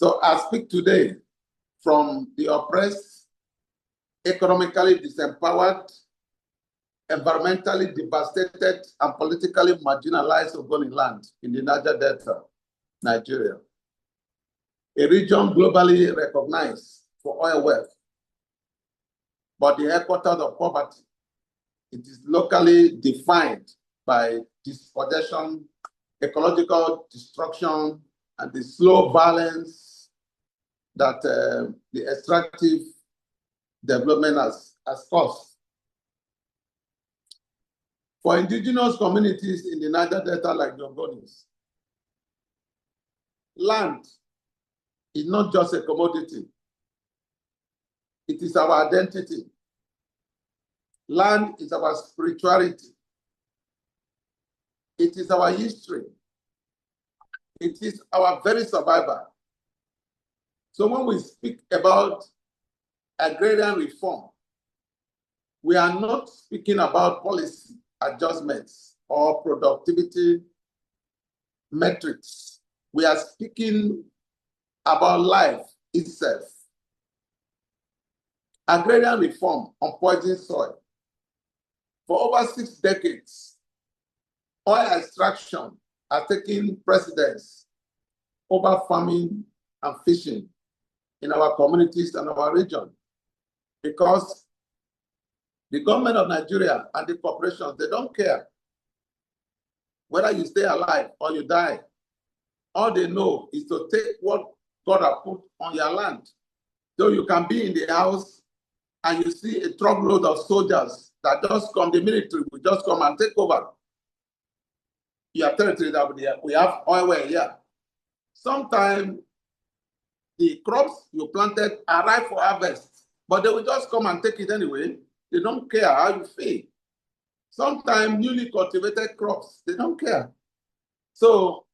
So I speak today from the oppressed, economically disempowered, environmentally devastated, and politically marginalized Ogoni land in the Niger Delta, Nigeria. A region globally recognized for oil wealth, but the headquarters of poverty. It is locally defined by dispossession, ecological destruction, and the slow violence that the extractive development has caused. For indigenous communities in the Niger Delta like the Ogonis, land is not just a commodity. It is our identity. Land is our spirituality. It is our history. It is our very survival. So when we speak about agrarian reform, we are not speaking about policy adjustments or productivity metrics. We are speaking about life itself. Agrarian reform on poisoned soil. For over 6 decades, oil extraction has taken precedence over farming and fishing in our communities and our region, because the government of Nigeria and the corporations, they don't care whether you stay alive or you die. All they know is to take what God has put on your land. So you can be in the house and you see a truckload of soldiers that just come, the military will just come and take over your territory that we have oil well here. Sometimes the crops you planted are ripe for harvest, but they will just come and take it anyway. They don't care how you feel. Sometimes newly cultivated crops, they don't care. So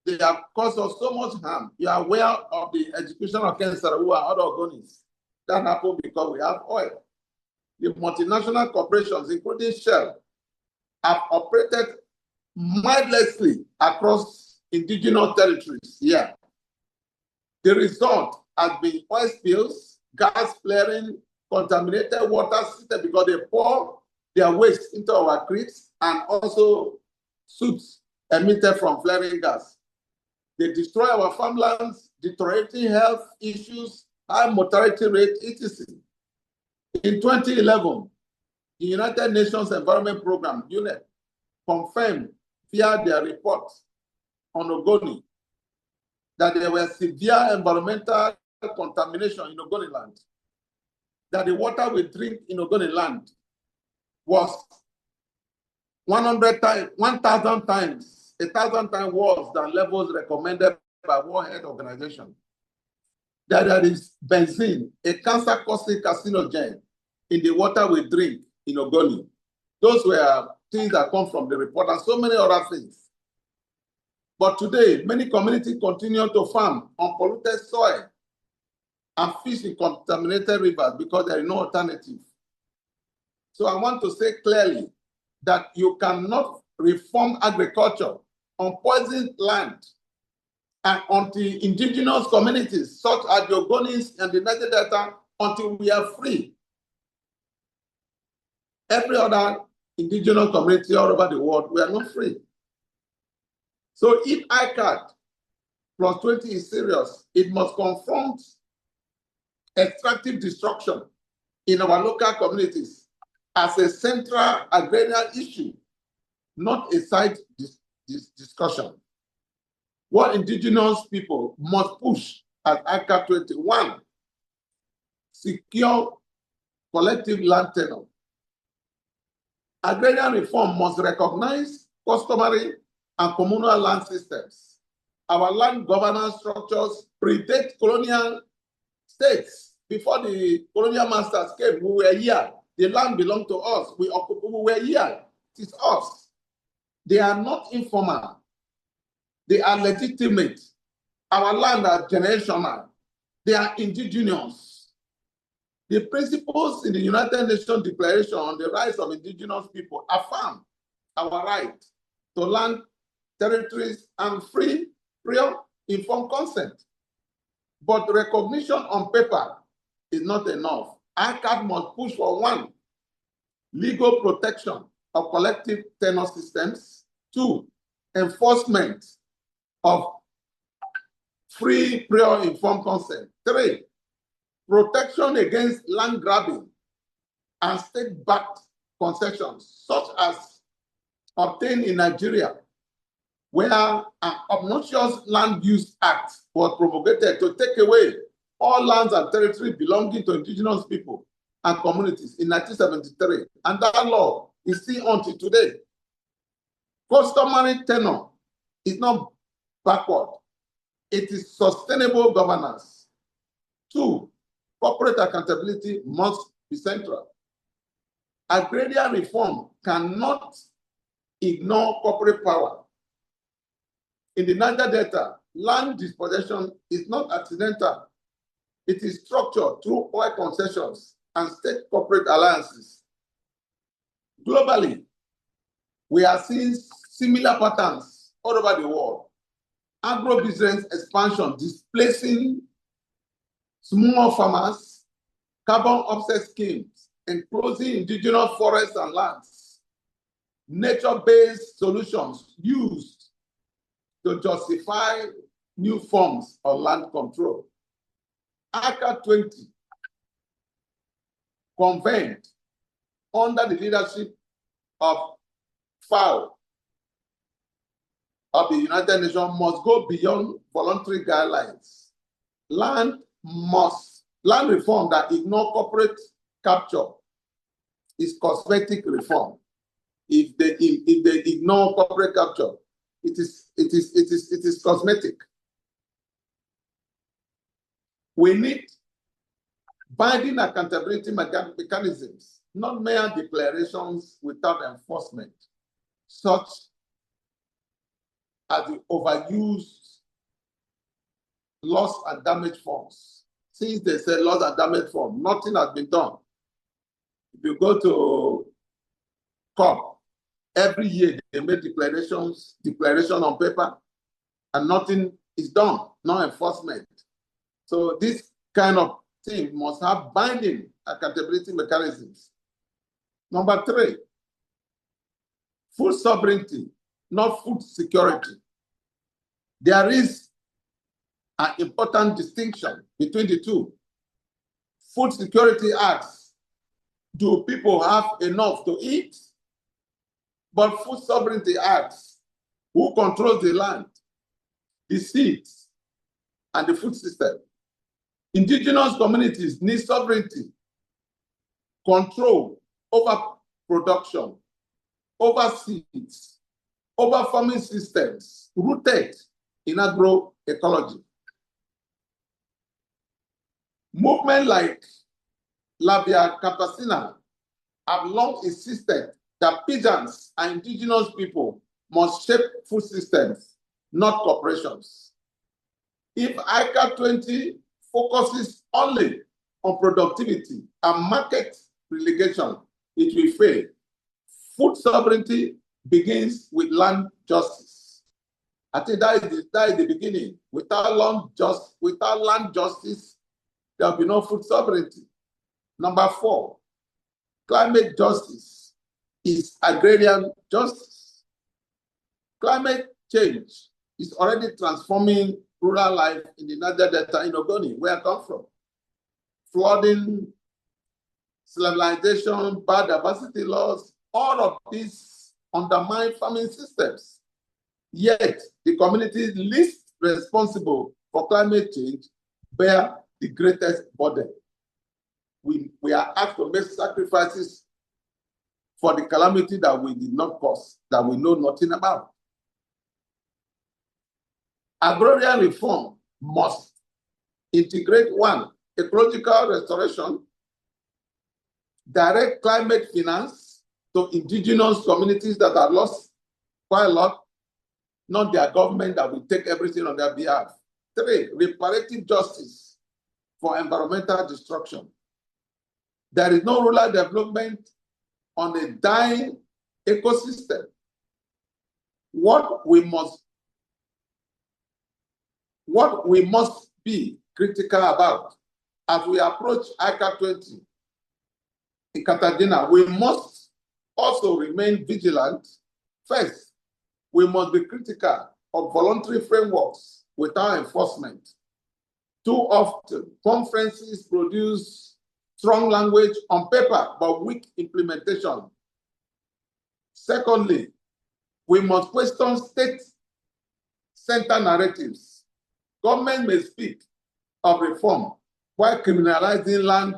they have caused us so much harm. You are aware of the execution of cancer who are other Ogonis. That happened because we have oil. The multinational corporations, including Shell, have operated mindlessly across indigenous territories here. The result has been oil spills, gas flaring, contaminated water system because they pour their waste into our creeks, and also soot emitted from flaring gas. They destroy our farmlands, deteriorating health issues, high mortality rate, etc. In 2011, the United Nations Environment Program, UNEP, confirmed via their report on Ogoni that there was severe environmental contamination in Ogoni land, that the water we drink in Ogoni land was 1,000 times worse than levels recommended by World Health Organization. That there is benzene, a cancer-causing carcinogen, in the water we drink in Ogoni. Those were things that come from the report and so many other things. But today, many communities continue to farm on polluted soil and fish in contaminated rivers because there is no alternative. So I want to say clearly that you cannot reform agriculture on poisoned land and until indigenous communities such as the Ogonis and the Niger Delta, until we are free. Every other indigenous community all over the world, we are not free. So if ICAD plus 20 is serious, it must confront extractive destruction in our local communities as a central agrarian issue, not a side discussion. What indigenous people must push at ICAD 21, secure collective land tenure. Agrarian reform must recognize customary and communal land systems. Our land governance structures predate colonial states. Before the colonial masters came, we were here. The land belonged to us. We were here. It is us. They are not informal. They are legitimate. Our land are generational. They are indigenous. The principles in the United Nations Declaration on the Rights of Indigenous People affirm our right to land, territories, and free, informed consent. But recognition on paper is not enough. ICAD must push for one, legal protection of collective tenure systems. Two, enforcement of free prior informed consent. Three, protection against land grabbing and state-backed concessions, such as obtained in Nigeria, where an obnoxious Land Use Act was promulgated to take away all lands and territory belonging to indigenous people and communities in 1973. And that law is still on till today. Customary tenure is not backward. It is sustainable governance. Two, corporate accountability must be central. Agrarian reform cannot ignore corporate power. In the Niger Delta, land dispossession is not accidental. It is structured through oil concessions and state corporate alliances. Globally, we are seeing similar patterns all over the world. Agro-business expansion displacing small farmers, carbon offset schemes, enclosing indigenous forests and lands, nature-based solutions used to justify new forms of land control. ACA 20 convened under the leadership of FAO of the United Nations must go beyond voluntary guidelines. Land reform that ignore corporate capture is cosmetic reform. If they ignore corporate capture, it is cosmetic. We need binding accountability mechanisms, not mere declarations without enforcement, such as the overused loss and damage funds. Since they say loss and damage fund, nothing has been done. If you go to COP, every year they make declaration on paper, and nothing is done, no enforcement. So this kind of thing must have binding accountability mechanisms. Number three, food sovereignty, not food security. There is an important distinction between the two. Food security asks, do people have enough to eat? But food sovereignty asks, who controls the land, the seeds, and the food system? Indigenous communities need sovereignty, control over production, over seeds, over farming systems rooted in agroecology. Movements like Labia Campesina have long insisted that peasants and indigenous people must shape food systems, not corporations. If ICA 20 focuses only on productivity and market relegation, it will fail. Food sovereignty begins with land justice. I think that is the beginning. Without land justice, there will be no food sovereignty. Number four, climate justice is agrarian justice. Climate change is already transforming rural life in the Niger Delta in Ogoni, where I come from. Flooding, civilization, biodiversity loss, all of these undermine farming systems. Yet, the communities least responsible for climate change bear the greatest burden. We are asked to make sacrifices for the calamity that we did not cause, that we know nothing about. Agrarian reform must integrate one, ecological restoration, direct climate finance to indigenous communities that are lost quite a lot, not their government that will take everything on their behalf. Three, reparative justice for environmental destruction. There is no rural development on a dying ecosystem. What we must be critical about. As we approach ICA 20 in Cartagena, we must also remain vigilant. First, we must be critical of voluntary frameworks without enforcement. Too often, conferences produce strong language on paper, but weak implementation. Secondly, we must question state-centered narratives. Government may speak of reform while criminalizing land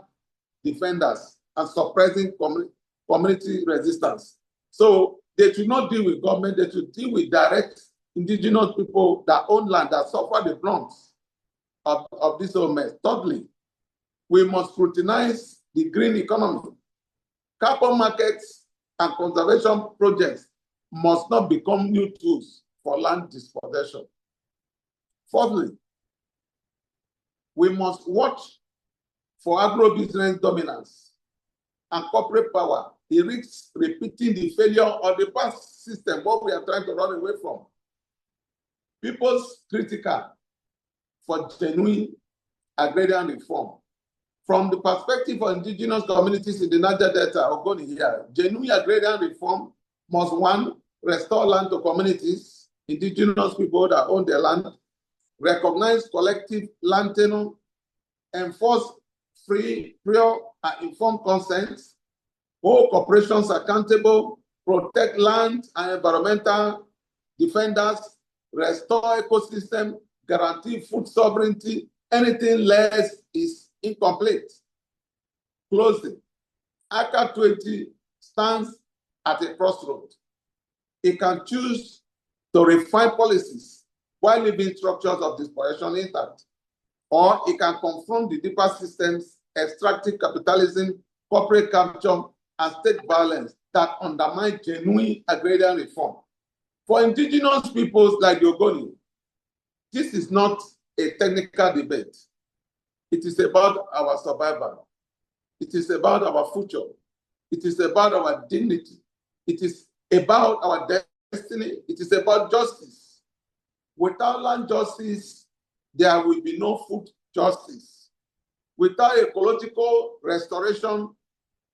defenders and suppressing community resistance. So they should not deal with government, they should deal with direct indigenous people that own land, that suffer the brunt of this whole mess. Thirdly, we must scrutinize the green economy. Carbon markets and conservation projects must not become new tools for land dispossession. Fourthly, we must watch for agro-business dominance and corporate power. It risks repeating the failure of the past system, what we are trying to run away from. People's critical for genuine agrarian reform. From the perspective of indigenous communities in the Niger Delta, Ogoni here, genuine agrarian reform must, one, restore land to communities, indigenous people that own their land, recognize collective land tenure, enforce free, pure, and informed consent, hold corporations accountable, protect land and environmental defenders, restore ecosystem, guarantee food sovereignty. Anything less is incomplete. Closing, ICA 20 stands at a crossroad. It can choose to refine policies while leaving structures of dispossession intact, or it can confront the deeper systems, extractive capitalism, corporate capture, and state violence that undermine genuine agrarian reform. For indigenous peoples like the Ogoni, this is not a technical debate. It is about our survival. It is about our future. It is about our dignity. It is about our destiny. It is about justice. Without land justice, there will be no food justice. Without ecological restoration,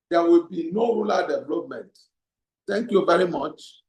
there will be no rural development. Thank you very much.